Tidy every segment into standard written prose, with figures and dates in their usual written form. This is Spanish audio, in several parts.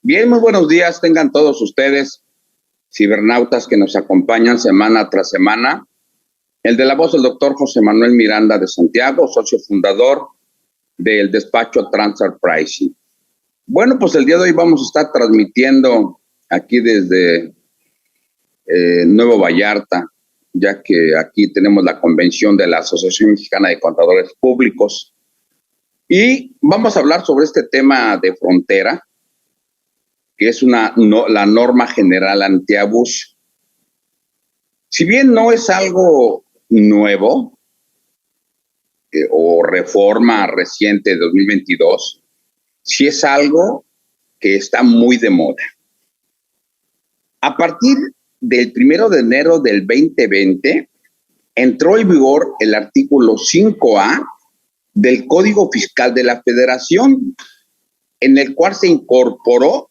Bien, muy buenos días tengan todos ustedes, cibernautas que nos acompañan semana tras semana. El de la voz, el doctor José Manuel Miranda de Santiago, socio fundador del despacho Transfer Pricing. Bueno, pues el día de hoy vamos a estar transmitiendo aquí desde Nuevo Vallarta, ya que aquí tenemos la convención de la Asociación Mexicana de Contadores Públicos. Y vamos a hablar sobre este tema de frontera, que es la norma general antiabuso. Si bien no es algo nuevo o reforma reciente de 2022, sí es algo que está muy de moda. A partir del 1 de enero del 2020, entró en vigor el artículo 5A del Código Fiscal de la Federación, en el cual se incorporó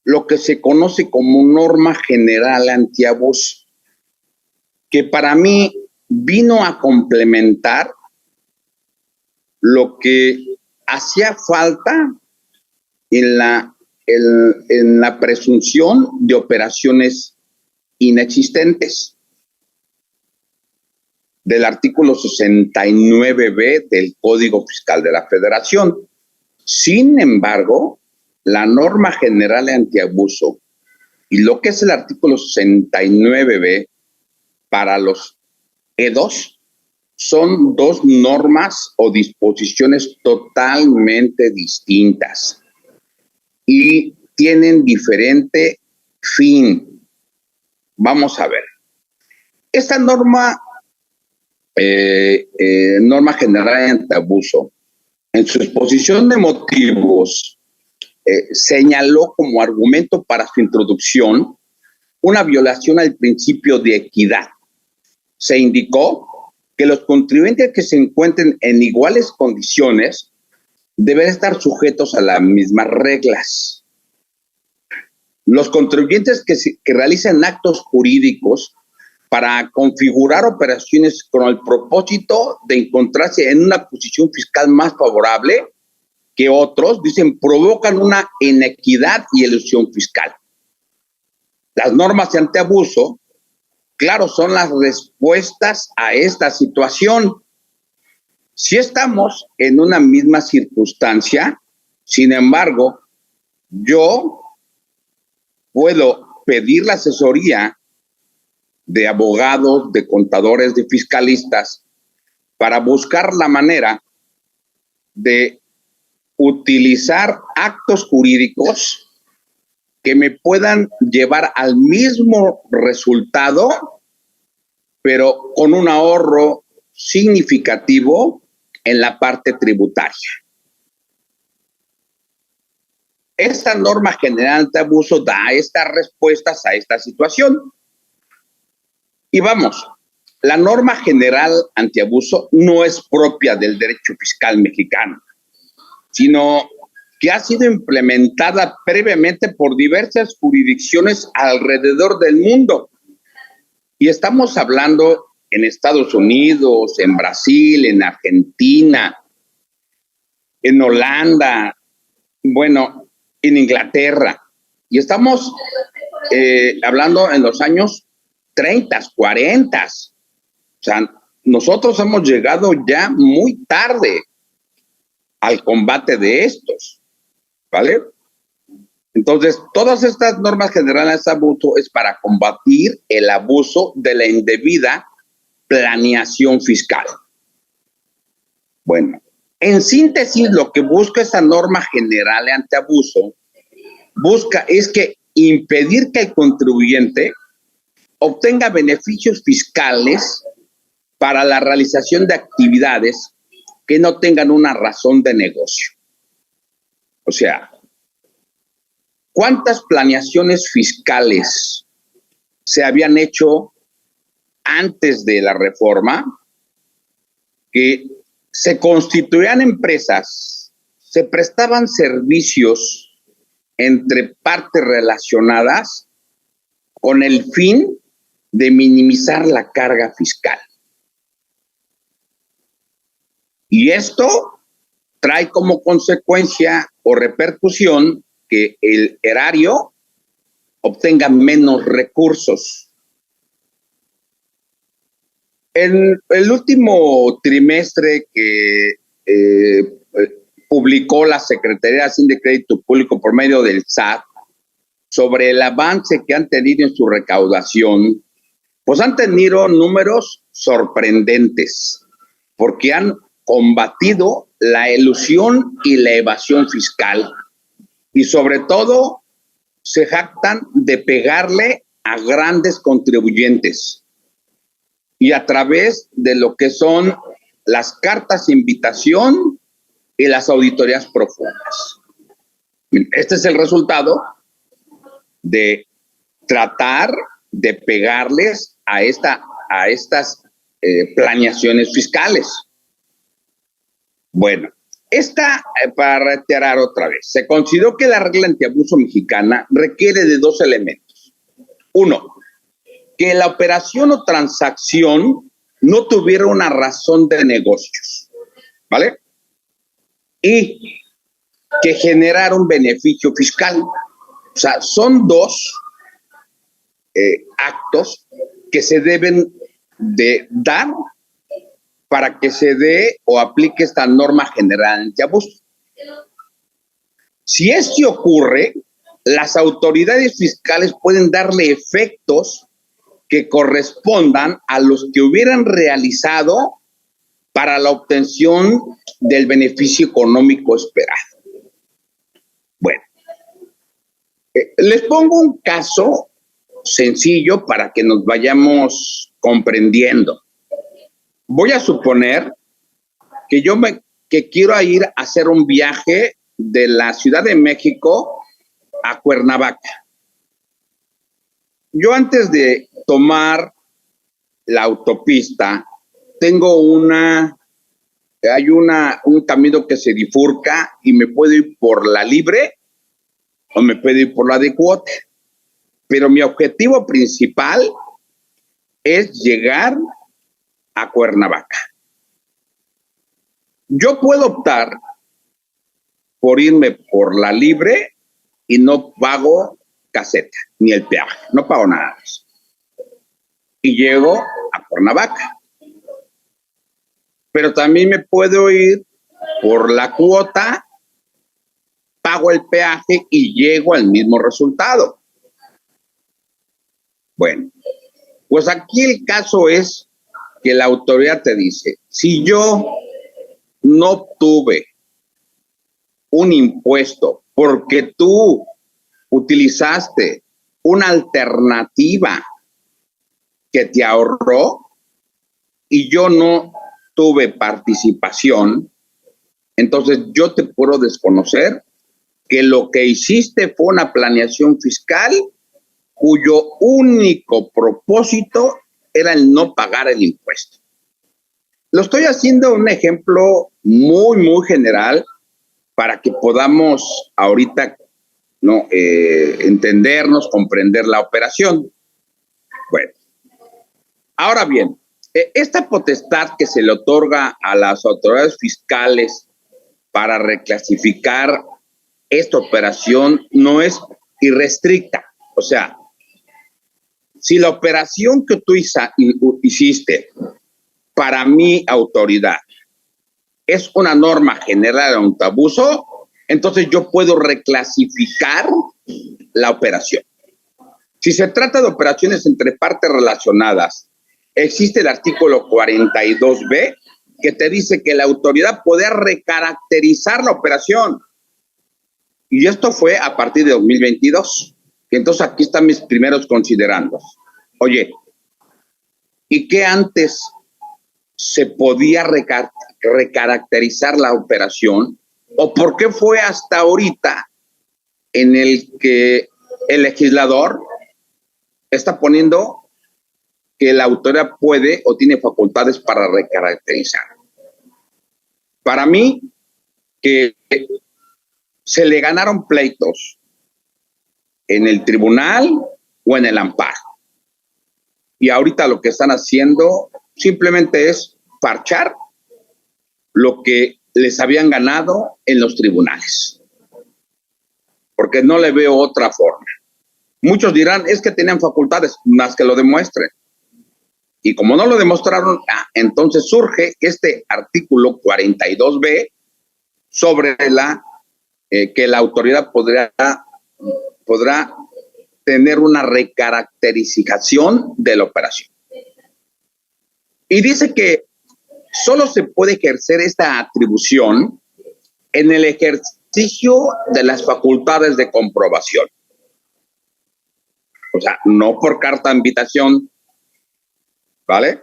lo que se conoce como norma general antiabuso, que para mí vino a complementar lo que hacía falta en la presunción de operaciones inexistentes del artículo 69B del Código Fiscal de la Federación. Sin embargo, la norma general antiabuso y lo que es el artículo 69B para los EDOs son dos normas o disposiciones totalmente distintas y tienen diferente fin. Vamos a ver. Esta norma general antiabuso, en su exposición de motivos, señaló como argumento para su introducción una violación al principio de equidad. Se indicó que los contribuyentes que se encuentren en iguales condiciones deben estar sujetos a las mismas reglas. Los contribuyentes que realicen actos jurídicos para configurar operaciones con el propósito de encontrarse en una posición fiscal más favorable que otros, dicen, provocan una inequidad y elusión fiscal. Las normas antiabuso, claro, son las respuestas a esta situación. Si estamos en una misma circunstancia, sin embargo, yo puedo pedir la asesoría de abogados, de contadores, de fiscalistas, para buscar la manera de utilizar actos jurídicos que me puedan llevar al mismo resultado, pero con un ahorro significativo en la parte tributaria. Esta norma general de abuso da estas respuestas a esta situación. Y vamos, la norma general antiabuso no es propia del derecho fiscal mexicano, sino que ha sido implementada previamente por diversas jurisdicciones alrededor del mundo. Y estamos hablando en Estados Unidos, en Brasil, en Argentina, en Holanda, bueno, en Inglaterra. Y estamos hablando en los años 30, 40. O sea, nosotros hemos llegado ya muy tarde al combate de estos, ¿vale? Entonces, todas estas normas generales de abuso es para combatir el abuso de la indebida planeación fiscal. Bueno, en síntesis, lo que busca esta norma general antiabuso es que impedir que el contribuyente obtenga beneficios fiscales para la realización de actividades que no tengan una razón de negocio. O sea, ¿cuántas planeaciones fiscales se habían hecho antes de la reforma que se constituían empresas, se prestaban servicios entre partes relacionadas con el fin de minimizar la carga fiscal? Y esto trae como consecuencia o repercusión que el erario obtenga menos recursos. En el último trimestre que publicó la Secretaría de Hacienda y Crédito Público por medio del SAT sobre el avance que han tenido en su recaudación, pues han tenido números sorprendentes, porque han combatido la elusión y la evasión fiscal, y sobre todo se jactan de pegarle a grandes contribuyentes y a través de lo que son las cartas de invitación y las auditorías profundas. Este es el resultado de tratar de pegarles a estas planeaciones fiscales. Bueno, para reiterar otra vez, se consideró que la regla antiabuso mexicana requiere de dos elementos. Uno, que la operación o transacción no tuviera una razón de negocios, ¿vale? Y que generara un beneficio fiscal. O sea, son dos actos que se deben de dar para que se dé o aplique esta norma general antiabuso. Si esto ocurre, las autoridades fiscales pueden darle efectos que correspondan a los que hubieran realizado para la obtención del beneficio económico esperado. Bueno, les pongo un caso sencillo para que nos vayamos comprendiendo. Voy a suponer que que quiero ir a hacer un viaje de la Ciudad de México a Cuernavaca. Yo antes de tomar la autopista, hay un camino que se bifurca y me puedo ir por la libre o me puedo ir por la de cuota. Pero mi objetivo principal es llegar a Cuernavaca. Yo puedo optar por irme por la libre y no pago caseta ni el peaje, no pago nada más. Y llego a Cuernavaca. Pero también me puedo ir por la cuota, pago el peaje y llego al mismo resultado. Bueno, pues aquí el caso es que la autoridad te dice, si yo no obtuve un impuesto porque tú utilizaste una alternativa que te ahorró y yo no tuve participación, entonces yo te puedo desconocer que lo que hiciste fue una planeación fiscal cuyo único propósito era el no pagar el impuesto. Lo estoy haciendo un ejemplo muy, muy general para que podamos ahorita entendernos, comprender la operación. Bueno, ahora bien, esta potestad que se le otorga a las autoridades fiscales para reclasificar esta operación no es irrestricta. O sea, si la operación que tú hiciste para mi autoridad es una norma general antiabuso, entonces yo puedo reclasificar la operación. Si se trata de operaciones entre partes relacionadas, existe el artículo 42B que te dice que la autoridad puede recaracterizar la operación. Y esto fue a partir de 2022. Entonces aquí están mis primeros considerandos. Oye, ¿y qué antes se podía recaracterizar la operación? ¿O por qué fue hasta ahorita en el que el legislador está poniendo que la autoridad puede o tiene facultades para recaracterizar? Para mí, que se le ganaron pleitos en el tribunal o en el amparo. Y ahorita lo que están haciendo simplemente es parchar lo que les habían ganado en los tribunales. porque no le veo otra forma. Muchos dirán, es que tenían facultades, más que lo demuestren. Y como no lo demostraron, entonces surge este artículo 42B sobre que la autoridad podrá tener una recaracterización de la operación. Y dice que solo se puede ejercer esta atribución en el ejercicio de las facultades de comprobación. O sea, no por carta de invitación, ¿vale?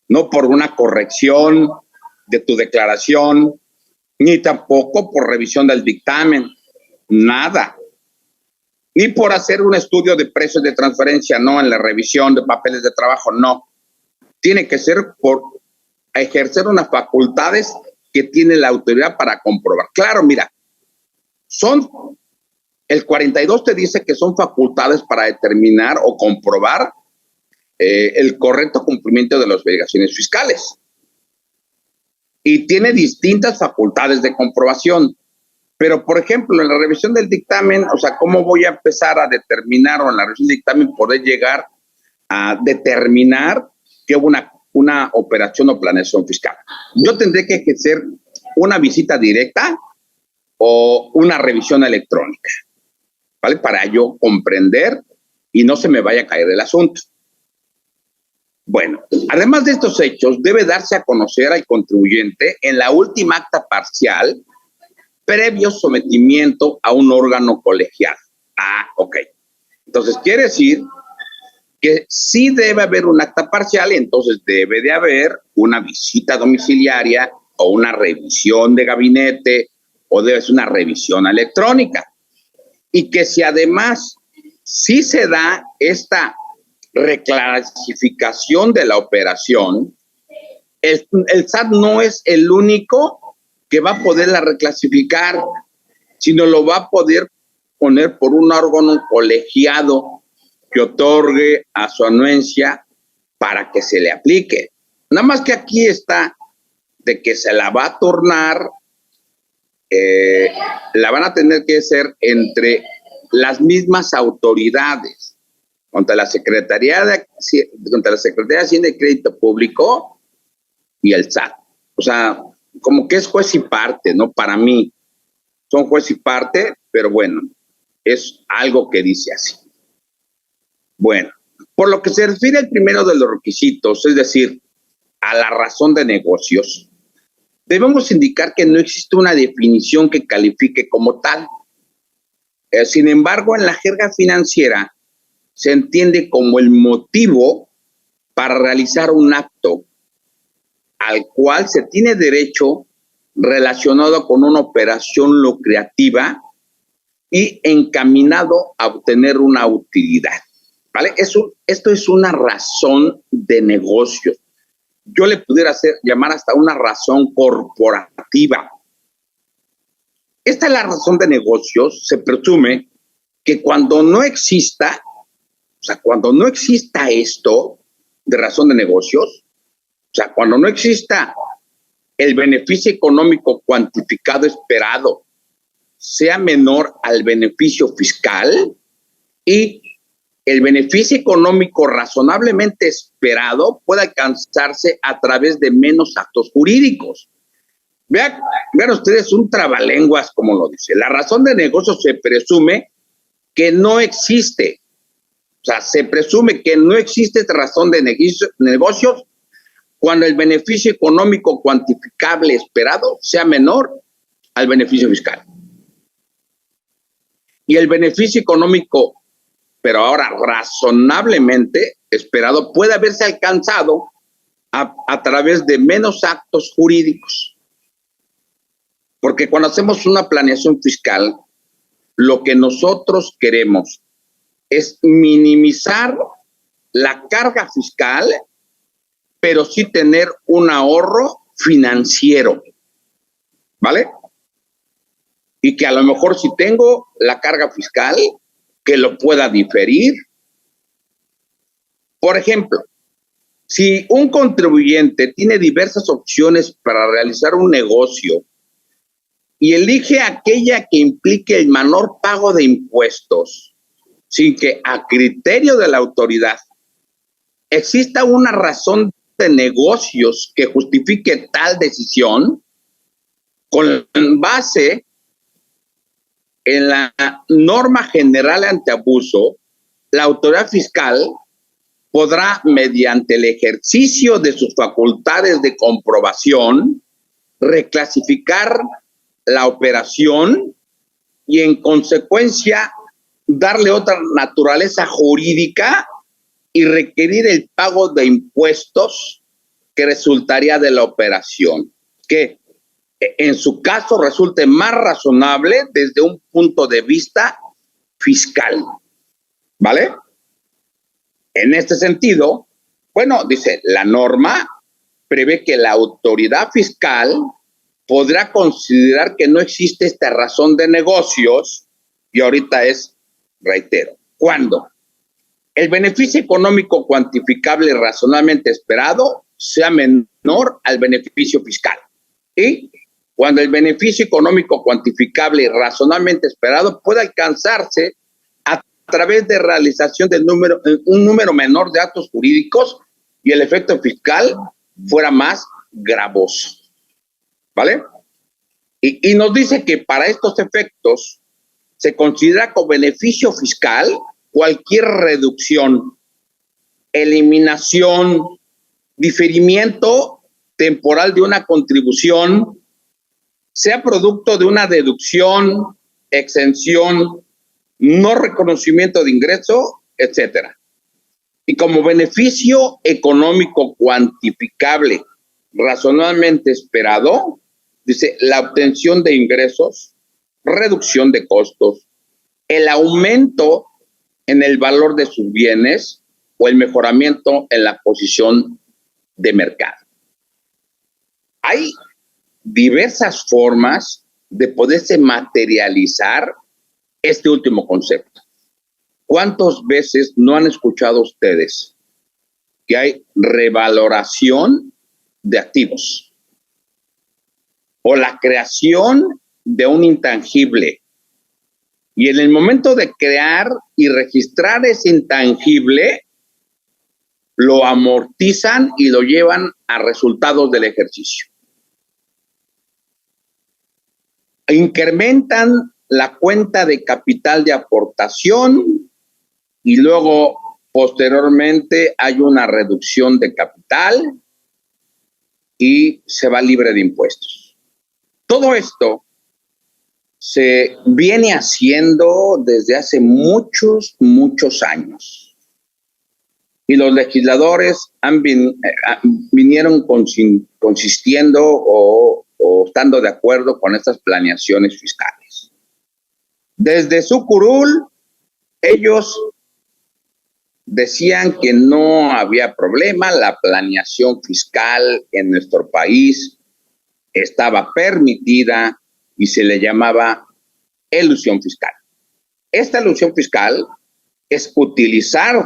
No por una corrección de tu declaración, ni tampoco por revisión del dictamen, nada. Ni por hacer un estudio de precios de transferencia, no, en la revisión de papeles de trabajo, no. Tiene que ser por ejercer unas facultades que tiene la autoridad para comprobar. Claro, mira, el 42 te dice que son facultades para determinar o comprobar el correcto cumplimiento de las obligaciones fiscales. Y tiene distintas facultades de comprobación. Pero, por ejemplo, en la revisión del dictamen, o sea, ¿cómo voy a empezar a determinar o en la revisión del dictamen poder llegar a determinar que hubo una operación o planeación fiscal? Yo tendré que ejercer una visita directa o una revisión electrónica, ¿vale? Para yo comprender y no se me vaya a caer el asunto. Bueno, además de estos hechos, debe darse a conocer al contribuyente en la última acta parcial previo sometimiento a un órgano colegiado. Ok. Entonces, quiere decir que sí debe haber un acta parcial y entonces debe de haber una visita domiciliaria o una revisión de gabinete o debe ser una revisión electrónica. Y que si además sí se da esta reclasificación de la operación, el SAT no es el único que va a poderla reclasificar, sino lo va a poder poner por un órgano colegiado que otorgue a su anuencia para que se le aplique. Nada más que aquí está de que se la va a tornar, la van a tener que hacer entre las mismas autoridades, contra la Secretaría de Hacienda y Crédito Público y el SAT. O sea, como que es juez y parte, ¿no? Para mí son juez y parte, pero bueno, es algo que dice así. Bueno, por lo que se refiere al primero de los requisitos, es decir, a la razón de negocios, debemos indicar que no existe una definición que califique como tal. Sin embargo, en la jerga financiera se entiende como el motivo para realizar un acto al cual se tiene derecho relacionado con una operación lucrativa y encaminado a obtener una utilidad, ¿vale? Esto es una razón de negocios. Yo le pudiera llamar hasta una razón corporativa. Esta es la razón de negocios. Se presume que cuando no exista, o sea, cuando no exista esto de razón de negocios, o sea, cuando no exista el beneficio económico cuantificado esperado sea menor al beneficio fiscal y el beneficio económico razonablemente esperado puede alcanzarse a través de menos actos jurídicos. Vean ustedes un trabalenguas, como lo dice. La razón de negocio se presume que no existe. O sea, se presume que no existe razón de negocios cuando el beneficio económico cuantificable esperado sea menor al beneficio fiscal. Y el beneficio económico, pero ahora razonablemente esperado, puede haberse alcanzado a través de menos actos jurídicos. Porque cuando hacemos una planeación fiscal, lo que nosotros queremos es minimizar la carga fiscal, pero sí tener un ahorro financiero, ¿vale? Y que a lo mejor si tengo la carga fiscal, que lo pueda diferir. Por ejemplo, si un contribuyente tiene diversas opciones para realizar un negocio y elige aquella que implique el menor pago de impuestos, sin que a criterio de la autoridad exista una razón de negocios que justifique tal decisión, con base en la norma general antiabuso, la autoridad fiscal podrá, mediante el ejercicio de sus facultades de comprobación, reclasificar la operación y, en consecuencia, darle otra naturaleza jurídica y requerir el pago de impuestos que resultaría de la operación, que en su caso resulte más razonable desde un punto de vista fiscal. ¿Vale? En este sentido, bueno, dice, la norma prevé que la autoridad fiscal podrá considerar que no existe esta razón de negocios, y ahorita reitero, ¿cuándo? El beneficio económico cuantificable razonablemente esperado sea menor al beneficio fiscal. Y cuando el beneficio económico cuantificable razonablemente esperado pueda alcanzarse a través de realización de un número menor de actos jurídicos y el efecto fiscal fuera más gravoso. ¿Vale? Y nos dice que para estos efectos se considera como beneficio fiscal cualquier reducción, eliminación, diferimiento temporal de una contribución, sea producto de una deducción, exención, no reconocimiento de ingreso, etcétera. Y como beneficio económico cuantificable razonablemente esperado, dice, la obtención de ingresos, reducción de costos, el aumento en el valor de sus bienes o el mejoramiento en la posición de mercado. Hay diversas formas de poderse materializar este último concepto. ¿Cuántas veces no han escuchado ustedes que hay revaloración de activos o la creación de un intangible? Y en el momento de crear y registrar ese intangible, lo amortizan y lo llevan a resultados del ejercicio. Incrementan la cuenta de capital de aportación y luego, posteriormente, hay una reducción de capital y se va libre de impuestos. Todo esto se viene haciendo desde hace muchos años. Y los legisladores vinieron consistiendo o estando de acuerdo con estas planeaciones fiscales. Desde su curul, ellos decían que no había problema, la planeación fiscal en nuestro país estaba permitida y se le llamaba elusión fiscal. Esta elusión fiscal es utilizar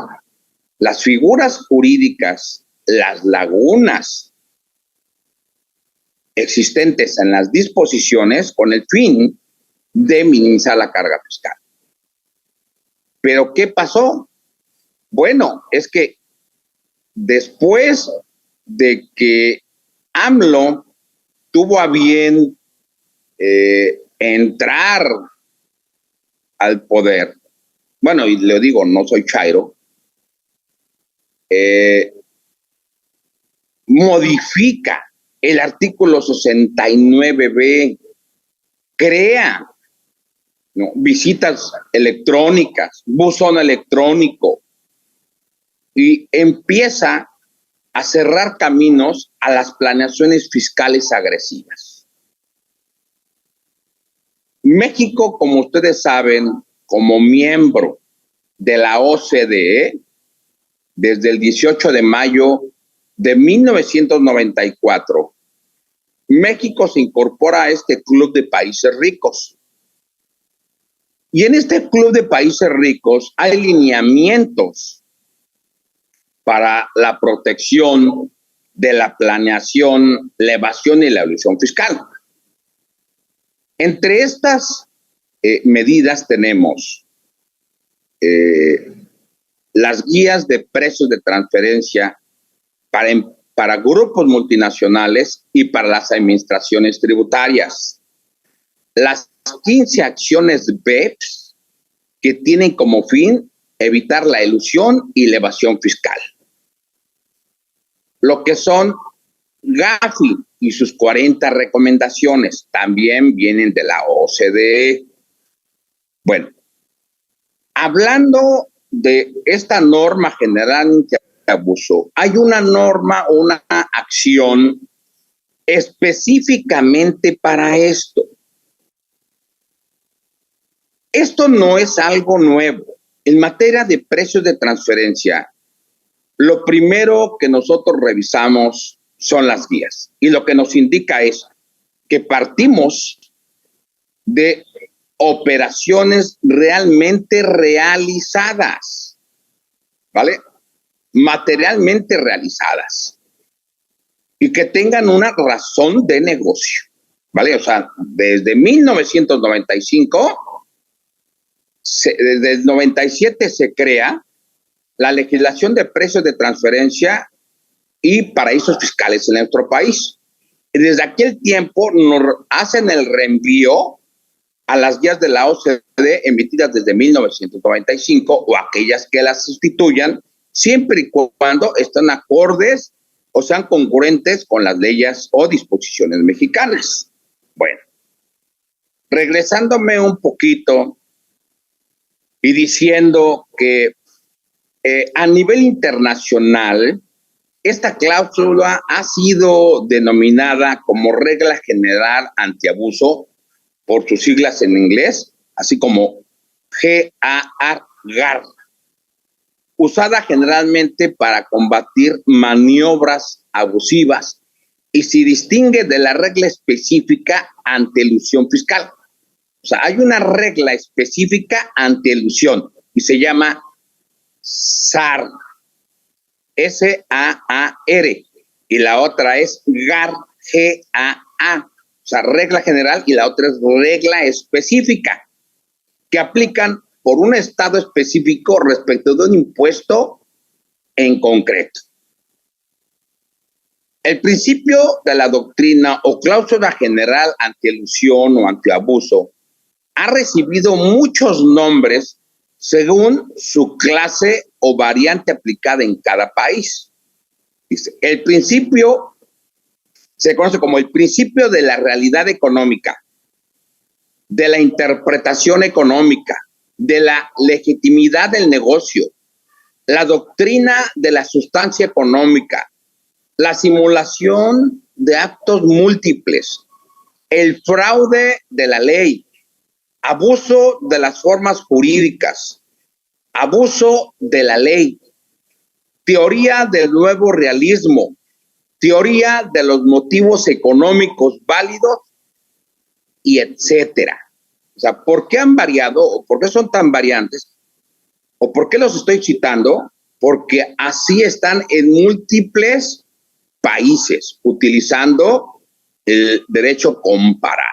las figuras jurídicas, las lagunas existentes en las disposiciones con el fin de minimizar la carga fiscal. ¿Pero qué pasó? Bueno, es que después de que AMLO tuvo a bien entrar al poder, bueno, y le digo, no soy chairo, modifica el artículo 69B, crea visitas electrónicas, buzón electrónico, y empieza a cerrar caminos a las planeaciones fiscales agresivas. México, como ustedes saben, como miembro de la OCDE, desde el 18 de mayo de 1994, México se incorpora a este club de países ricos. Y en este club de países ricos hay lineamientos para la protección de la planeación, la evasión y la elusión fiscal. Entre estas medidas tenemos las guías de precios de transferencia para grupos multinacionales y para las administraciones tributarias. Las 15 acciones BEPS que tienen como fin evitar la elusión y la evasión fiscal. Lo que son GAFI y sus 40 recomendaciones también vienen de la OCDE. Bueno, hablando de esta norma general antiabuso, hay una norma o una acción específicamente para esto. Esto no es algo nuevo. En materia de precios de transferencia, lo primero que nosotros revisamos son las guías. Y lo que nos indica es que partimos de operaciones realmente realizadas, ¿vale? Materialmente realizadas. Y que tengan una razón de negocio, ¿vale? O sea, desde 1995, desde el 97 se crea la legislación de precios de transferencia y paraísos fiscales en nuestro país. Y desde aquel tiempo nos hacen el reenvío a las guías de la OCDE emitidas desde 1995 o aquellas que las sustituyan, siempre y cuando estén acordes o sean congruentes con las leyes o disposiciones mexicanas. Bueno, regresándome un poquito y diciendo que a nivel internacional, esta cláusula ha sido denominada como regla general antiabuso por sus siglas en inglés, así como GAAR, usada generalmente para combatir maniobras abusivas y se distingue de la regla específica anti-elusión fiscal. O sea, hay una regla específica anti-elusión y se llama SAR, S-A-A-R, y la otra es GAR, G-A-A, o sea, regla general, y la otra es regla específica, que aplican por un estado específico respecto de un impuesto en concreto. El principio de la doctrina o cláusula general anti-elusión o anti-abuso ha recibido muchos nombres según su clase o variante aplicada en cada país. Dice, el principio se conoce como el principio de la realidad económica, de la interpretación económica, de la legitimidad del negocio, la doctrina de la sustancia económica, la simulación de actos múltiples, el fraude de la ley, abuso de las formas jurídicas, abuso de la ley, teoría del nuevo realismo, teoría de los motivos económicos válidos y etcétera. O sea, ¿por qué han variado o por qué son tan variantes? ¿O por qué los estoy citando? Porque así están en múltiples países utilizando el derecho comparado.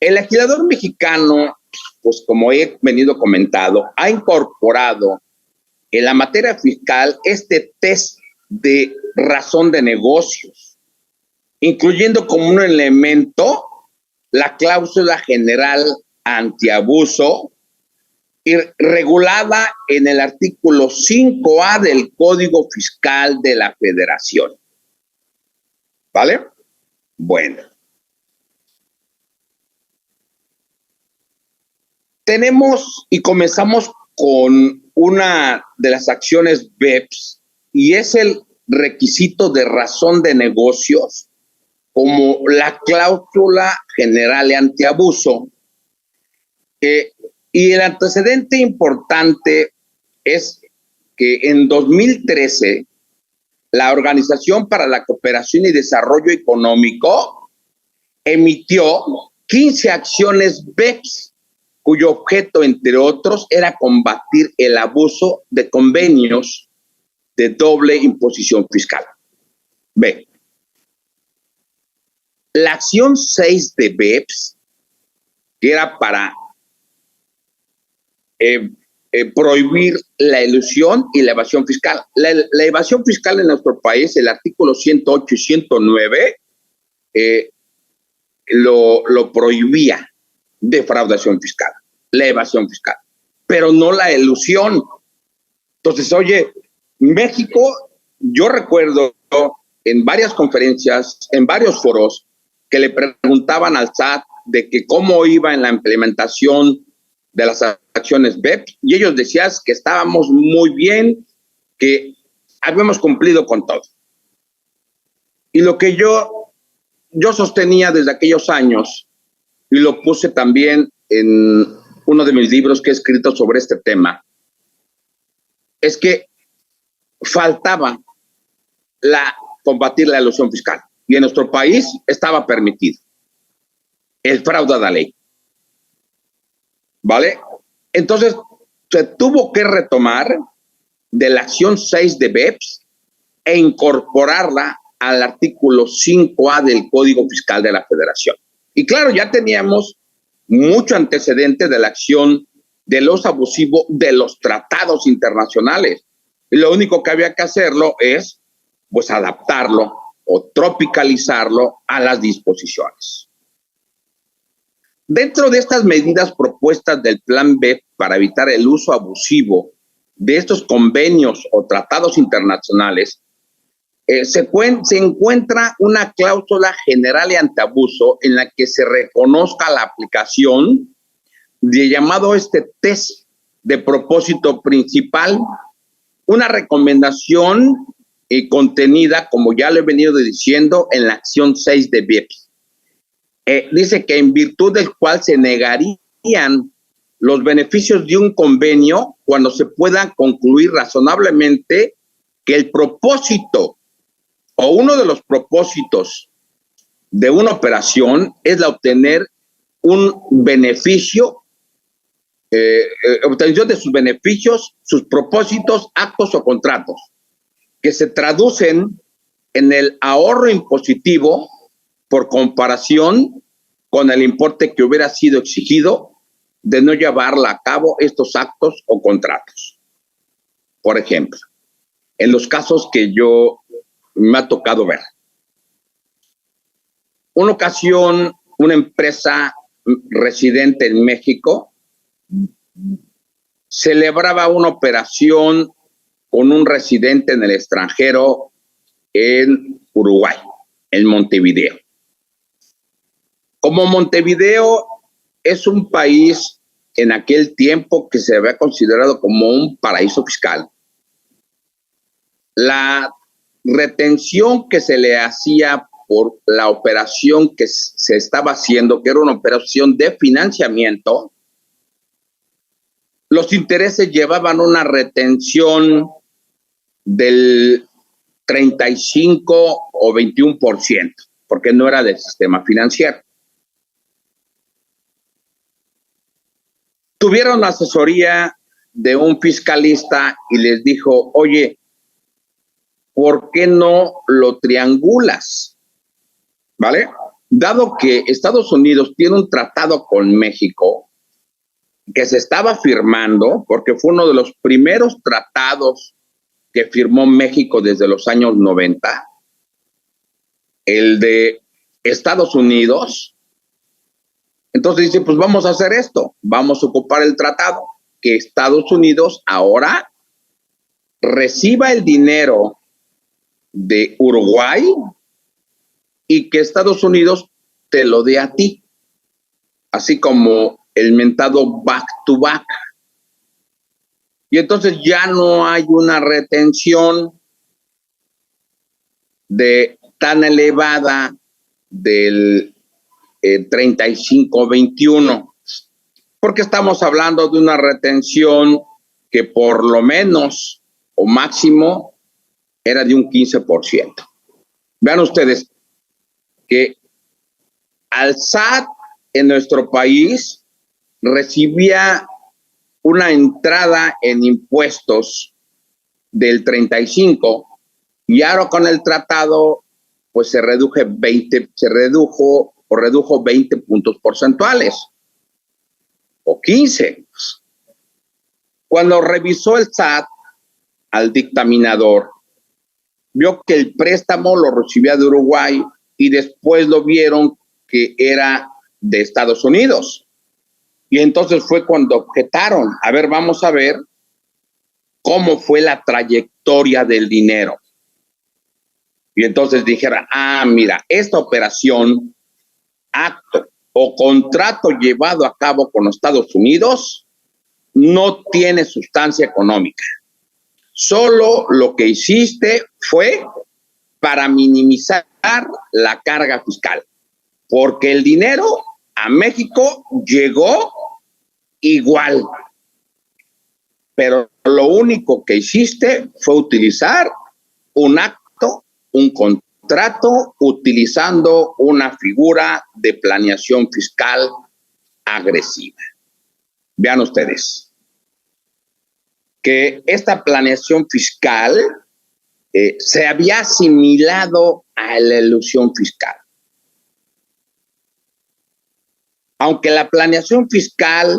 El legislador mexicano, pues como he venido comentando, ha incorporado en la materia fiscal este test de razón de negocios, incluyendo como un elemento la cláusula general antiabuso y regulada en el artículo 5A del Código Fiscal de la Federación. ¿Vale? Bueno. Tenemos y comenzamos con una de las acciones BEPS y es el requisito de razón de negocios como la cláusula general antiabuso. Y el antecedente importante es que en 2013 la Organización para la Cooperación y Desarrollo Económico emitió 15 acciones BEPS cuyo objeto, entre otros, era combatir el abuso de convenios de doble imposición fiscal. B. La acción 6 de BEPS, que era para prohibir la elusión y la evasión fiscal. La evasión fiscal en nuestro país, el artículo 108 y 109, lo prohibía, defraudación fiscal, la evasión fiscal, pero no la elusión. Entonces, oye, México, yo recuerdo en varias conferencias, en varios foros, que le preguntaban al SAT de que cómo iba en la implementación de las acciones BEPS, y ellos decían que estábamos muy bien, que habíamos cumplido con todo. Y lo que yo sostenía desde aquellos años, y lo puse también en uno de mis libros que he escrito sobre este tema, es que faltaba combatir la elusión fiscal. Y en nuestro país estaba permitido el fraude a la ley. ¿Vale? Entonces, se tuvo que retomar de la acción 6 de BEPS e incorporarla al artículo 5A del Código Fiscal de la Federación. Y claro, ya teníamos mucho antecedente de la acción de los abusivos de los tratados internacionales. Y lo único que había que hacerlo es, pues, adaptarlo o tropicalizarlo a las disposiciones. Dentro de estas medidas propuestas del Plan B para evitar el uso abusivo de estos convenios o tratados internacionales, se encuentra una cláusula general y antiabuso en la que se reconozca la aplicación de llamado test de propósito principal, una recomendación contenida, como ya lo he venido diciendo, en la acción 6 de BEPS. Dice que en virtud del cual se negarían los beneficios de un convenio cuando se pueda concluir razonablemente que el propósito o uno de los propósitos de una operación es la obtener un beneficio, obtención de sus beneficios, sus propósitos, actos o contratos, que se traducen en el ahorro impositivo por comparación con el importe que hubiera sido exigido de no llevarla a cabo estos actos o contratos. Por ejemplo, en los casos que yo me ha tocado ver. Una ocasión, una empresa residente en México celebraba una operación con un residente en el extranjero en Uruguay, en Montevideo. Como Montevideo es un país en aquel tiempo que se había considerado como un paraíso fiscal, la retención que se le hacía por la operación que se estaba haciendo, que era una operación de financiamiento, los intereses llevaban una retención del 35 o 21%, porque no era del sistema financiero. Tuvieron asesoría de un fiscalista y les dijo, oye, ¿por qué no lo triangulas? ¿Vale? Dado que Estados Unidos tiene un tratado con México que se estaba firmando, porque fue uno de los primeros tratados que firmó México desde los años 90, el de Estados Unidos. Entonces dice, pues vamos a hacer esto, vamos a ocupar el tratado, que Estados Unidos ahora reciba el dinero de Uruguay y que Estados Unidos te lo dé a ti, así como el mentado back to back. Y entonces ya no hay una retención tan elevada del 35-21, porque estamos hablando de una retención que por lo menos o máximo era de un 15%. Vean ustedes que al SAT en nuestro país recibía una entrada en impuestos del 35%, y ahora con el tratado pues redujo 20 puntos porcentuales o 15. Cuando revisó el SAT al dictaminador, vio que el préstamo lo recibía de Uruguay y después lo vieron que era de Estados Unidos. Y entonces fue cuando objetaron, a ver, vamos a ver cómo fue la trayectoria del dinero. Y entonces dijeron, mira, esta operación, acto o contrato llevado a cabo con los Estados Unidos no tiene sustancia económica. Solo lo que hiciste fue para minimizar la carga fiscal, porque el dinero a México llegó igual, pero lo único que hiciste fue utilizar un acto, un contrato, utilizando una figura de planeación fiscal agresiva. Vean ustedes que esta planeación fiscal se había asimilado a la elusión fiscal. Aunque la planeación fiscal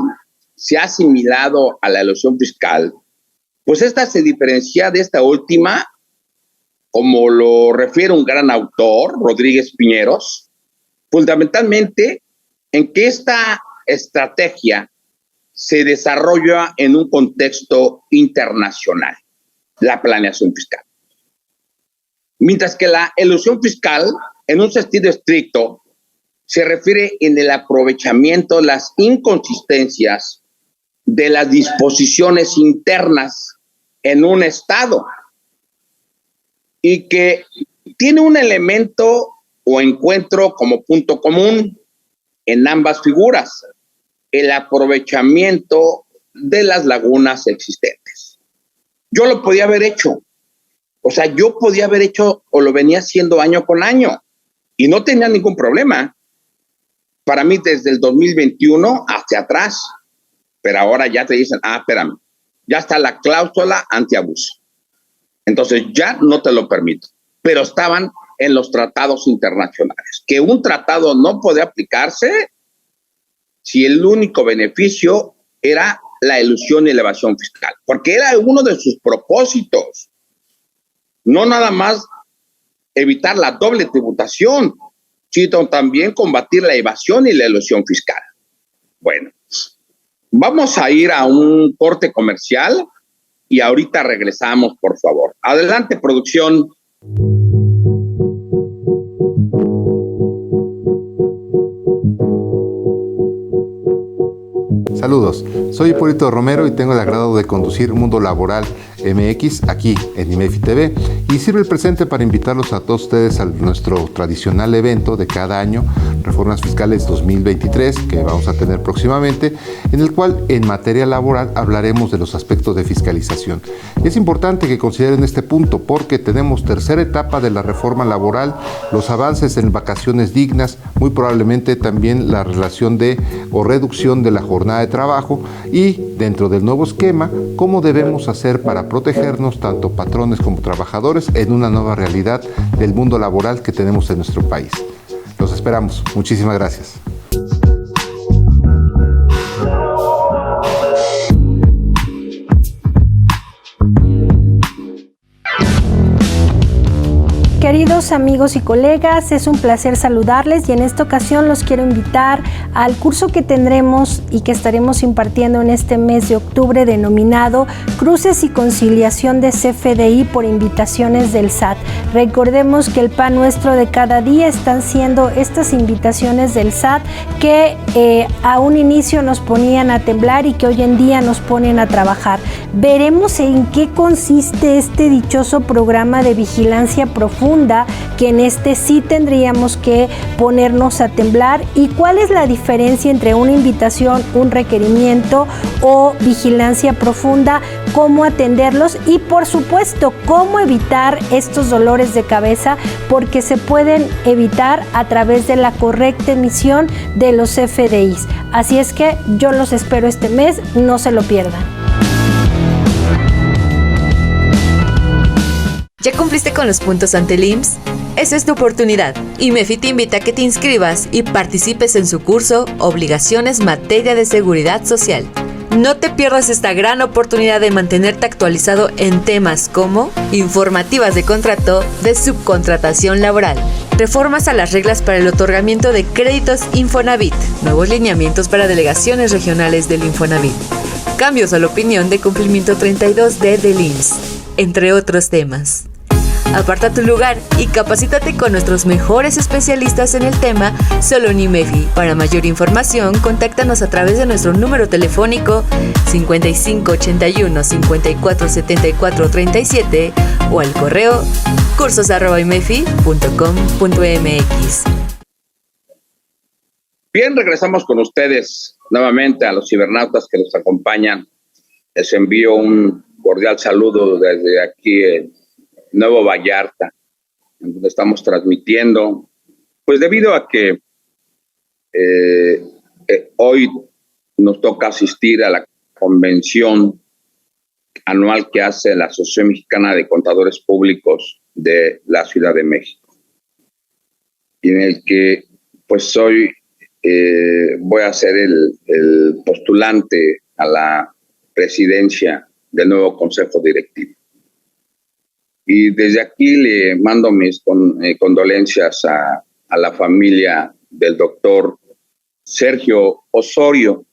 se ha asimilado a la elusión fiscal, pues esta se diferencia de esta última, como lo refiere un gran autor, Rodríguez Piñeros, fundamentalmente en que esta estrategia se desarrolla en un contexto internacional, la planeación fiscal. Mientras que la elusión fiscal, en un sentido estricto, se refiere en el aprovechamiento de las inconsistencias de las disposiciones internas en un Estado y que tiene un elemento o encuentro como punto común en ambas figuras, el aprovechamiento de las lagunas existentes. Yo lo podía haber hecho, yo podía haber hecho o lo venía haciendo año con año y no tenía ningún problema. Para mí desde el 2021 hacia atrás, pero ahora ya te dicen, espérame, ya está la cláusula antiabuso. Entonces ya no te lo permito, pero estaban en los tratados internacionales. Que un tratado no puede aplicarse si el único beneficio era la elusión y la evasión fiscal, porque era uno de sus propósitos. No nada más evitar la doble tributación, sino también combatir la evasión y la elusión fiscal. Bueno, vamos a ir a un corte comercial y ahorita regresamos, por favor. Adelante, producción. Saludos, soy Hipólito Romero y tengo el agrado de conducir Mundo Laboral MX aquí en IMEFI TV y sirve el presente para invitarlos a todos ustedes a nuestro tradicional evento de cada año, Reformas Fiscales 2023, que vamos a tener próximamente, en el cual en materia laboral hablaremos de los aspectos de fiscalización. Y es importante que consideren este punto porque tenemos tercera etapa de la reforma laboral, los avances en vacaciones dignas, muy probablemente también la relación de o reducción de la jornada de trabajo y dentro del nuevo esquema, cómo debemos hacer para protegernos tanto patrones como trabajadores en una nueva realidad del mundo laboral que tenemos en nuestro país. Los esperamos. Muchísimas gracias. Queridos amigos y colegas, es un placer saludarles y en esta ocasión los quiero invitar al curso que tendremos y que estaremos impartiendo en este mes de octubre denominado Cruces y Conciliación de CFDI por invitaciones del SAT. Recordemos que el pan nuestro de cada día están siendo estas invitaciones del SAT que a un inicio nos ponían a temblar y que hoy en día nos ponen a trabajar. Veremos en qué consiste este dichoso programa de vigilancia profunda, que en este sí tendríamos que ponernos a temblar, y cuál es la diferencia entre una invitación, un requerimiento o vigilancia profunda, cómo atenderlos y por supuesto cómo evitar estos dolores de cabeza, porque se pueden evitar a través de la correcta emisión de los CFDIs. Así es que yo los espero este mes, no se lo pierdan. ¿Ya cumpliste con los puntos ante el IMSS? Esa es tu oportunidad. IMEFI te invita a que te inscribas y participes en su curso Obligaciones Materia de Seguridad Social. No te pierdas esta gran oportunidad de mantenerte actualizado en temas como informativas de contrato de subcontratación laboral, reformas a las reglas para el otorgamiento de créditos Infonavit, nuevos lineamientos para delegaciones regionales del Infonavit, cambios a la opinión de cumplimiento 32D del IMSS, entre otros temas. Aparta tu lugar y capacítate con nuestros mejores especialistas en el tema solo en IMEFI. Para mayor información, contáctanos a través de nuestro número telefónico 5581 54 74 37 o al correo cursos@imefi.com.mx. Bien, regresamos con ustedes nuevamente a los cibernautas que nos acompañan. Les envío un cordial saludo desde aquí en Nuevo Vallarta, en donde estamos transmitiendo, pues debido a que hoy nos toca asistir a la convención anual que hace la Asociación Mexicana de Contadores Públicos de la Ciudad de México, y en el que pues hoy voy a ser el postulante a la presidencia del nuevo Consejo Directivo. Y desde aquí le mando mis condolencias a la familia del doctor Sergio Osorio,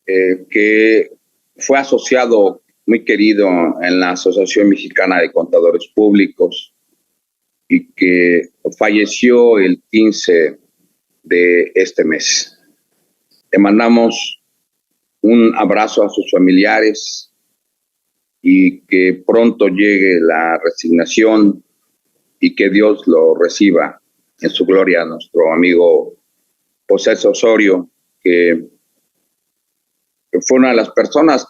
que fue asociado muy querido en la Asociación Mexicana de Contadores Públicos y que falleció el 15 de este mes. Le mandamos un abrazo a sus familiares y que pronto llegue la resignación y que Dios lo reciba en su gloria a nuestro amigo José Osorio, que fue una de las personas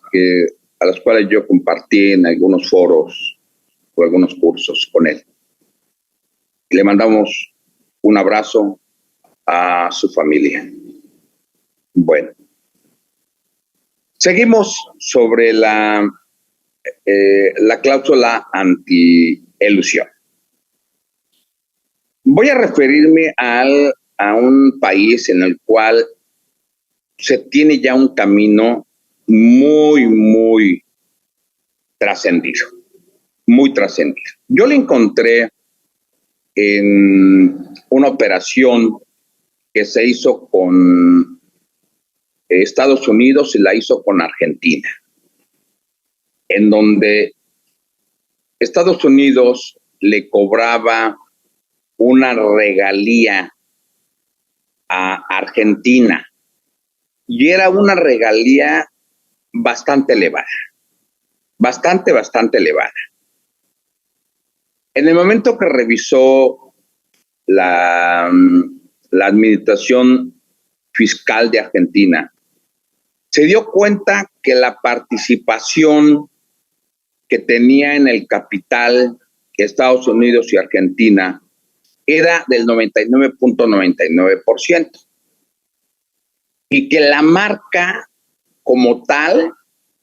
a las cuales yo compartí en algunos foros o algunos cursos con él. Le mandamos un abrazo a su familia. Bueno, seguimos sobre la cláusula anti-elusión. Voy a referirme a un país en el cual se tiene ya un camino muy trascendido, muy trascendido. Yo lo encontré en una operación que se hizo con Estados Unidos y la hizo con Argentina, en donde Estados Unidos le cobraba una regalía a Argentina y era una regalía bastante elevada, bastante elevada. En el momento que revisó la administración fiscal de Argentina, se dio cuenta que la participación que tenía en el capital Estados Unidos y Argentina era del 99.99%, y que la marca como tal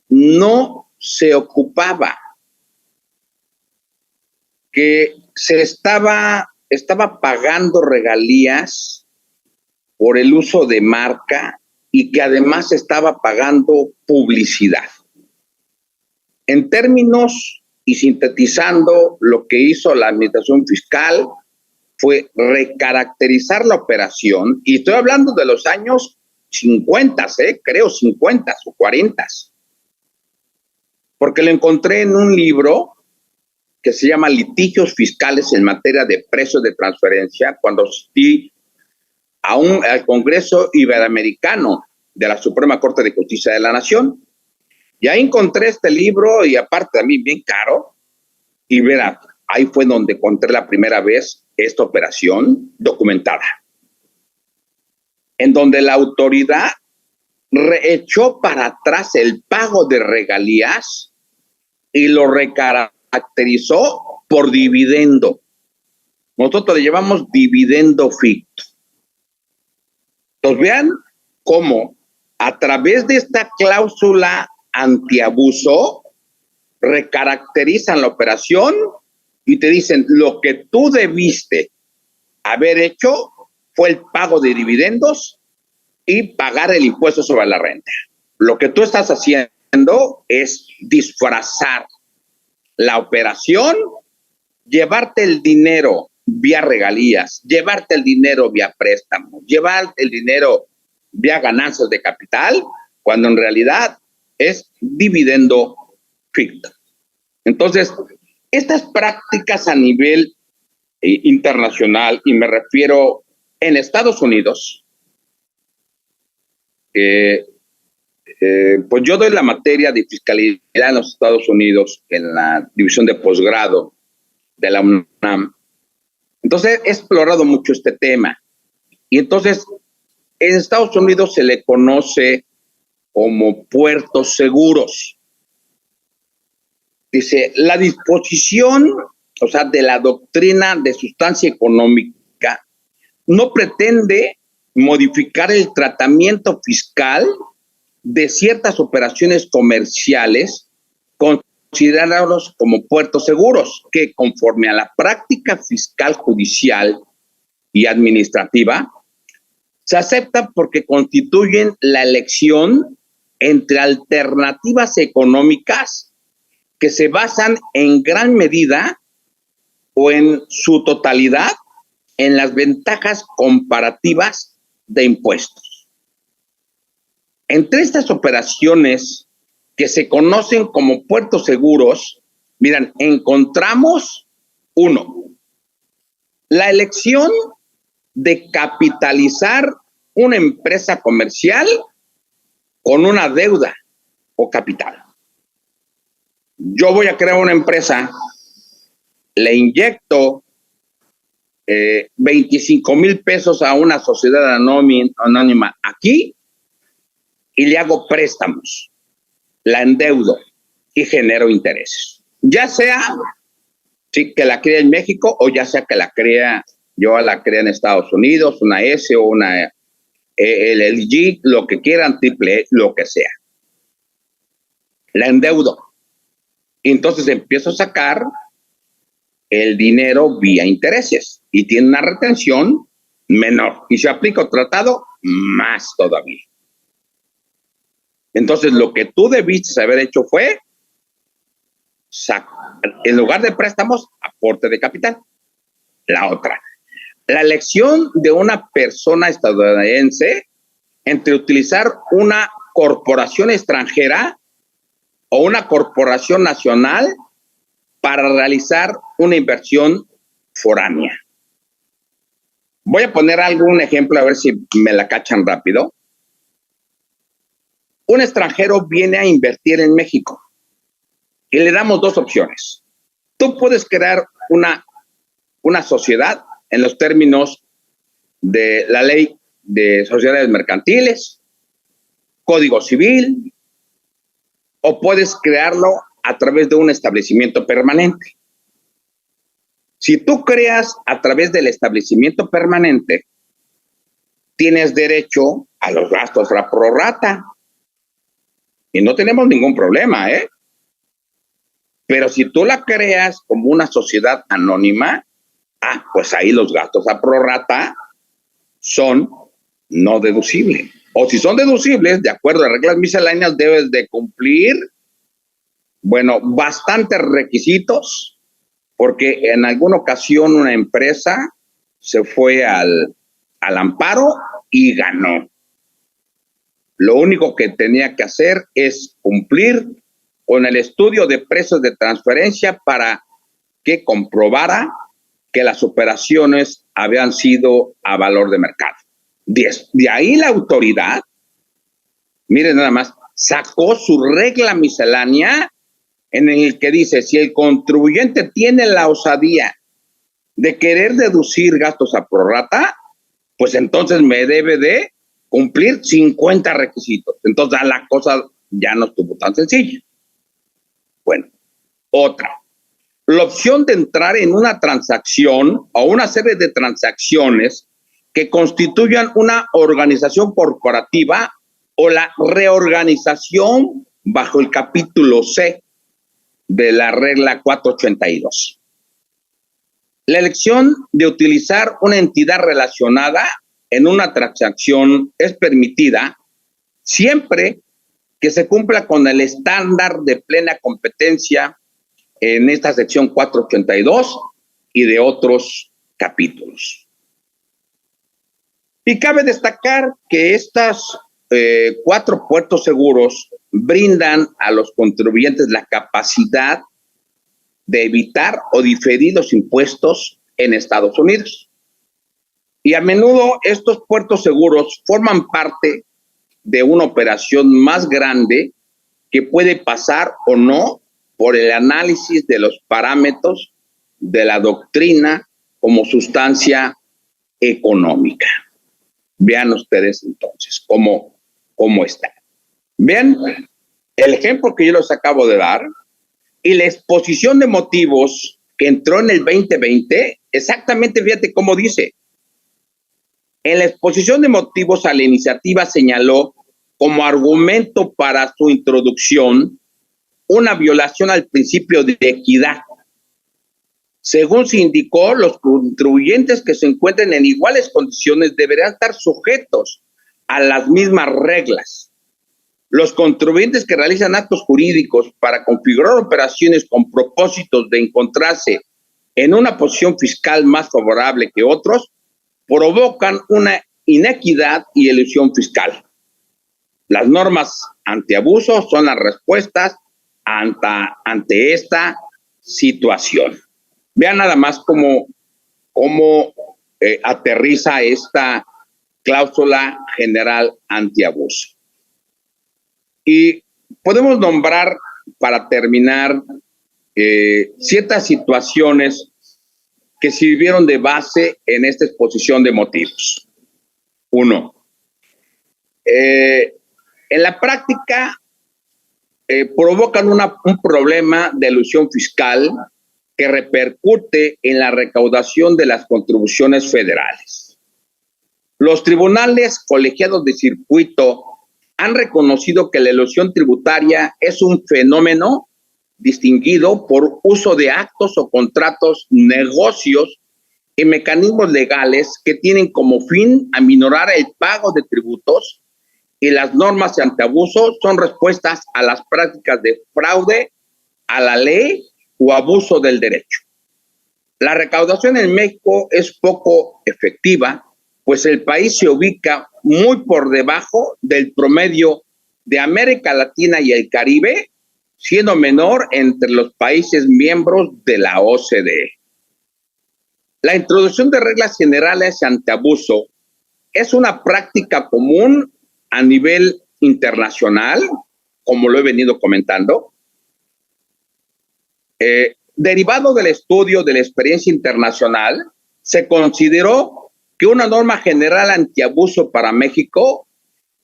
no se ocupaba, que se estaba pagando regalías por el uso de marca y que además estaba pagando publicidad. En términos y sintetizando, lo que hizo la administración fiscal fue recaracterizar la operación, y estoy hablando de los años 50, creo 50 o 40, porque lo encontré en un libro que se llama Litigios Fiscales en Materia de Precios de Transferencia, cuando asistí al Congreso Iberoamericano de la Suprema Corte de Justicia de la Nación. Y ahí encontré este libro, y aparte también bien caro, y verá, ahí fue donde encontré la primera vez esta operación documentada, en donde la autoridad echó para atrás el pago de regalías y lo recaracterizó por dividendo. Nosotros le llamamos dividendo ficto. Entonces vean cómo a través de esta cláusula antiabuso recaracterizan la operación y te dicen lo que tú debiste haber hecho fue el pago de dividendos y pagar el impuesto sobre la renta. Lo que tú estás haciendo es disfrazar la operación, llevarte el dinero vía regalías, llevarte el dinero vía préstamos, llevar el dinero vía ganancias de capital, cuando en realidad es dividendo ficto. Entonces, estas prácticas a nivel internacional, y me refiero en Estados Unidos, pues yo doy la materia de fiscalidad en los Estados Unidos en la división de posgrado de la UNAM. Entonces he explorado mucho este tema. Y entonces en Estados Unidos se le conoce como puertos seguros. Dice, la disposición, o sea, de la doctrina de sustancia económica no pretende modificar el tratamiento fiscal de ciertas operaciones comerciales considerados como puertos seguros, que conforme a la práctica fiscal judicial y administrativa, se aceptan porque constituyen la elección entre alternativas económicas que se basan en gran medida o en su totalidad en las ventajas comparativas de impuestos. Entre estas operaciones que se conocen como puertos seguros, miren, encontramos uno, la elección de capitalizar una empresa comercial con una deuda o capital. Yo voy a crear una empresa, le inyecto 25,000 pesos a una sociedad anónima aquí y le hago préstamos, la endeudo y genero intereses. Ya sea sí, que la crea en México o ya sea que la crea, yo la crea en Estados Unidos, una S o una LG, lo que quieran, triple E, lo que sea. La endeudo. Y entonces empiezo a sacar el dinero vía intereses y tiene una retención menor. Y si aplico tratado, más todavía. Entonces, lo que tú debiste haber hecho fue, en lugar de préstamos, aporte de capital. La otra, la elección de una persona estadounidense entre utilizar una corporación extranjera o una corporación nacional para realizar una inversión foránea. Voy a poner algún ejemplo a ver si me la cachan rápido. Un extranjero viene a invertir en México y le damos dos opciones. Tú puedes crear una sociedad en los términos de la ley de sociedades mercantiles, código civil, o puedes crearlo a través de un establecimiento permanente. Si tú creas a través del establecimiento permanente, tienes derecho a los gastos pro rata. Y no tenemos ningún problema, ¿eh? Pero si tú la creas como una sociedad anónima, pues ahí los gastos a prorrata son no deducibles. O si son deducibles, de acuerdo a reglas misceláneas, debes de cumplir, bastantes requisitos, porque en alguna ocasión una empresa se fue al amparo y ganó. Lo único que tenía que hacer es cumplir con el estudio de precios de transferencia para que comprobara que las operaciones habían sido a valor de mercado. De ahí la autoridad, miren nada más, sacó su regla miscelánea en el que dice, si el contribuyente tiene la osadía de querer deducir gastos a prorrata, pues entonces me debe de cumplir 50 requisitos. Entonces la cosa ya no estuvo tan sencilla. Bueno, otra. La opción de entrar en una transacción o una serie de transacciones que constituyan una organización corporativa o la reorganización bajo el capítulo C de la regla 482. La elección de utilizar una entidad relacionada en una transacción es permitida siempre que se cumpla con el estándar de plena competencia en esta sección 482 y de otros capítulos. Y cabe destacar que estas 4 puertos seguros brindan a los contribuyentes la capacidad de evitar o diferir los impuestos en Estados Unidos. Y a menudo estos puertos seguros forman parte de una operación más grande que puede pasar o no por el análisis de los parámetros de la doctrina como sustancia económica. Vean ustedes entonces cómo está. Vean el ejemplo que yo les acabo de dar y la exposición de motivos que entró en el 2020, exactamente fíjate cómo dice. En la exposición de motivos a la iniciativa señaló como argumento para su introducción una violación al principio de equidad. Según se indicó, los contribuyentes que se encuentren en iguales condiciones deberán estar sujetos a las mismas reglas. Los contribuyentes que realizan actos jurídicos para configurar operaciones con propósitos de encontrarse en una posición fiscal más favorable que otros provocan una inequidad y elusión fiscal. Las normas antiabuso son las respuestas ante esta situación. Vean nada más cómo aterriza esta cláusula general antiabuso. Y podemos nombrar, para terminar, ciertas situaciones que sirvieron de base en esta exposición de motivos. 1. En la práctica, provocan un problema de elusión fiscal que repercute en la recaudación de las contribuciones federales. Los tribunales colegiados de circuito han reconocido que la elusión tributaria es un fenómeno distinguido por uso de actos o contratos, negocios y mecanismos legales que tienen como fin aminorar el pago de tributos, y las normas antiabuso son respuestas a las prácticas de fraude a la ley o abuso del derecho. La recaudación en México es poco efectiva, pues el país se ubica muy por debajo del promedio de América Latina y el Caribe, siendo menor entre los países miembros de la OCDE. La introducción de reglas generales antiabuso es una práctica común a nivel internacional, como lo he venido comentando. Derivado del estudio de la experiencia internacional, se consideró que una norma general antiabuso para México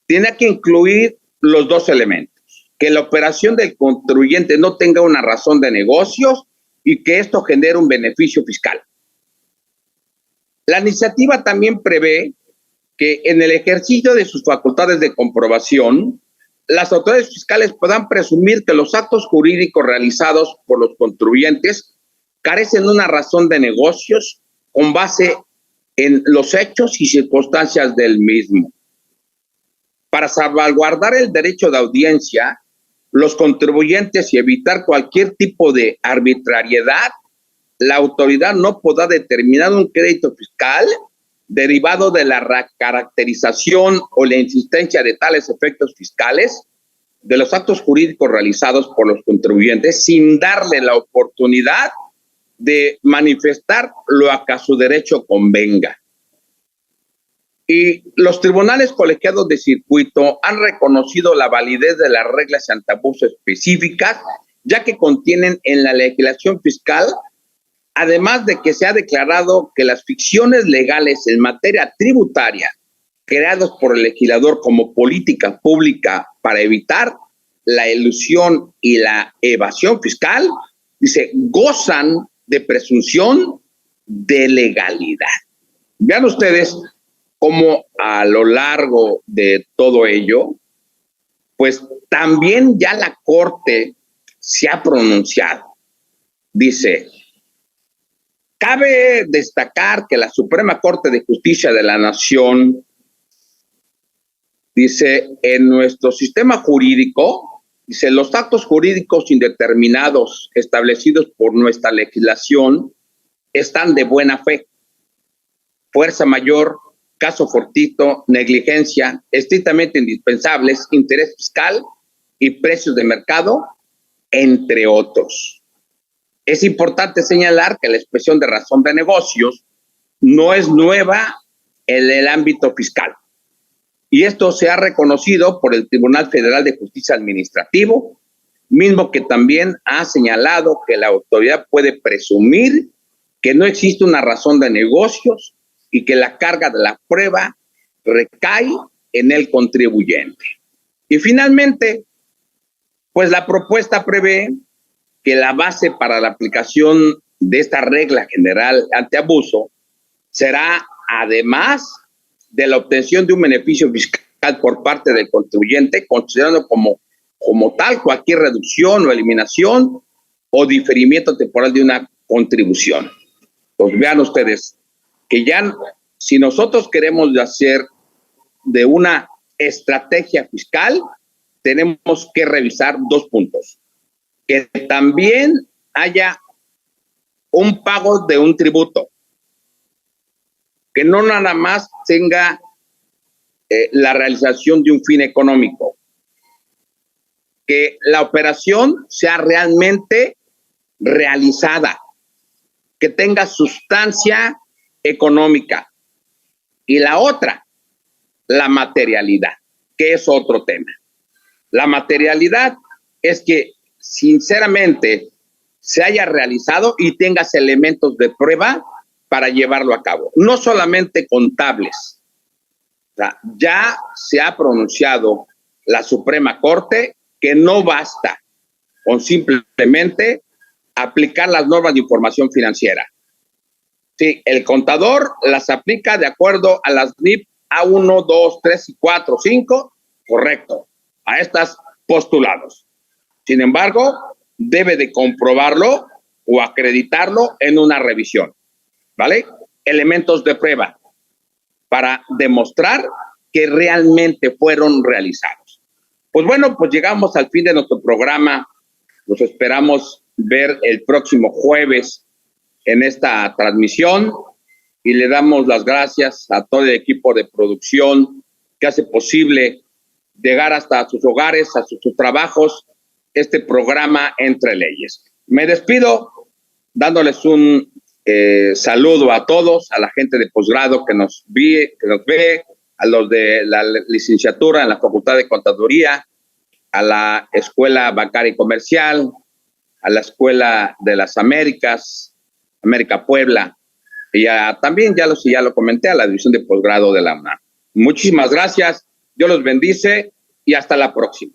tiene que incluir los 2 elementos: que la operación del contribuyente no tenga una razón de negocios y que esto genere un beneficio fiscal. La iniciativa también prevé que en el ejercicio de sus facultades de comprobación, las autoridades fiscales puedan presumir que los actos jurídicos realizados por los contribuyentes carecen de una razón de negocios con base en los hechos y circunstancias del mismo. Para salvaguardar el derecho de audiencia, los contribuyentes y evitar cualquier tipo de arbitrariedad, la autoridad no podrá determinar un crédito fiscal derivado de la caracterización o la insistencia de tales efectos fiscales de los actos jurídicos realizados por los contribuyentes sin darle la oportunidad de manifestar lo a que su derecho convenga. Y los tribunales colegiados de circuito han reconocido la validez de las reglas antiabuso específicas, ya que contienen en la legislación fiscal, además de que se ha declarado que las ficciones legales en materia tributaria creadas por el legislador como política pública para evitar la elusión y la evasión fiscal, dice, gozan de presunción de legalidad. Vean ustedes cómo a lo largo de todo ello, pues también ya la Corte se ha pronunciado. Dice, Cabe destacar que la Suprema Corte de Justicia de la Nación dice, en nuestro sistema jurídico, dice, los actos jurídicos indeterminados establecidos por nuestra legislación están de buena fe. Fuerza mayor, caso fortuito, negligencia, estrictamente indispensables, interés fiscal y precios de mercado, entre otros. Es importante señalar que la expresión de razón de negocios no es nueva en el ámbito fiscal. Y esto se ha reconocido por el Tribunal Federal de Justicia Administrativo, mismo que también ha señalado que la autoridad puede presumir que no existe una razón de negocios y que la carga de la prueba recae en el contribuyente. Y finalmente, pues la propuesta prevé que la base para la aplicación de esta regla general antiabuso será, además de la obtención de un beneficio fiscal por parte del contribuyente, considerando como tal cualquier reducción o eliminación o diferimiento temporal de una contribución. Pues vean ustedes que ya si nosotros queremos hacer de una estrategia fiscal, tenemos que revisar dos puntos. Que también haya un pago de un tributo, que no nada más tenga la realización de un fin económico, que la operación sea realmente realizada, que tenga sustancia económica. Y la otra, la materialidad, que es otro tema. La materialidad es que sinceramente se haya realizado y tengas elementos de prueba para llevarlo a cabo, no solamente contables. O sea, ya se ha pronunciado la Suprema Corte que no basta con simplemente aplicar las normas de información financiera. Sí, el contador las aplica de acuerdo a las NIP A1, 2, 3, 4, 5, correcto, a estas postulados. Sin embargo, debe de comprobarlo o acreditarlo en una revisión, ¿vale? Elementos de prueba para demostrar que realmente fueron realizados. Pues bueno, pues llegamos al fin de nuestro programa. Los esperamos ver el próximo jueves en esta transmisión y le damos las gracias a todo el equipo de producción que hace posible llegar hasta sus hogares, a sus trabajos, este programa Entre Leyes. Me despido dándoles un saludo a todos, a la gente de posgrado que nos ve, a los de la licenciatura en la Facultad de Contaduría, a la Escuela Bancaria y Comercial, a la Escuela de las Américas, América Puebla, y también ya lo comenté, a la División de Posgrado de la UNAM. Muchísimas gracias, Dios los bendice y hasta la próxima.